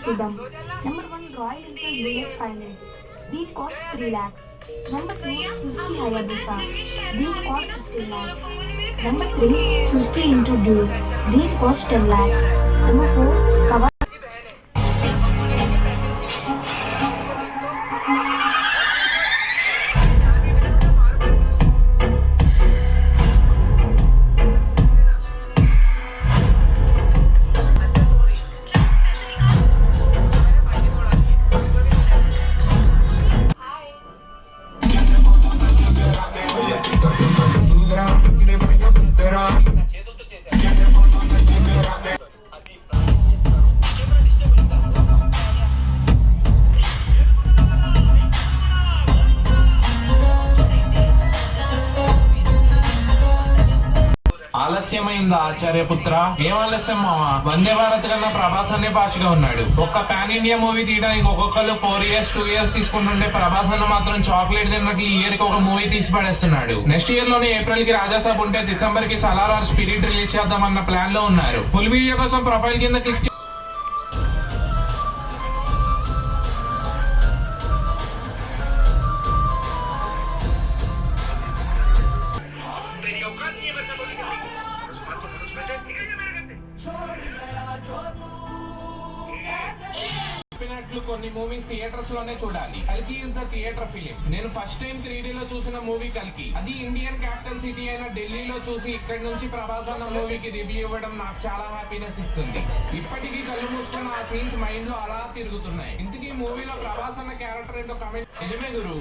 Rhythm. Number 1, Royal Enfield Bullet 500. These cost 3 lakhs. Number 2, Suzuki Hayabusa. These cost 15 lakhs. Number 3, Suzuki Intruder. These cost 10 lakhs. Number 4, Kawasaki. ఆలస్యమైందా ఆచార్యపుత్ర? ఏం ఆలస్యం మావా? వందే భారత్ కన్నా ప్రభాస్ అనే fast గా ఉన్నాడు. ఒక్క పాన్ ఇండియా మూవీ తీయడానికి ఒక్కొక్కరు 4 years 2 years తీసుకుంటుండే ప్రభాస్ అన్న మాత్రం చాక్లెట్ తిన్నట్లు ఈ ఇయర్ కి ఒక మూవీ తీసి పడేస్తున్నాడు. నెక్స్ట్ ఇయర్ లోనే ఏప్రిల్ కి రాజాసాబ్ ఉంటే డిసెంబర్ కి సలార్ ఆర్ స్పిరిట్ రిలీజ్ చేద్దామన్న ప్లాన్ లో ఉన్నారు. ఫుల్ వీడియో కోసం ప్రొఫైల్ కింద క్లిక్ కొన్ని మూవీస్ థియేటర్స్ లోనే చూడాలి. కల్కి ఇస్ ద థియేటర్ ఫిలిం. నేను ఫస్ట్ టైం 3D లో చూసిన మూవీ కల్కి. అది ఇండియన్ క్యాపిటల్ సిటీ అయిన ఢిల్లీలో చూసి ఇక్కడ నుంచి ప్రభాస్ అన్న మూవీకి రివ్యూ ఇవ్వడం నాకు చాలా హ్యాపీనెస్ ఇస్తుంది. ఇప్పటికీ కళ్ళు మూసుకున్న ఆ సీన్స్ మైండ్ లో అలా తిరుగుతున్నాయి. ఇంతకీ మూవీలో ప్రభాస్ అన్న క్యారెక్టర్ ఏంటో కమెంట్. నిజమే గురు.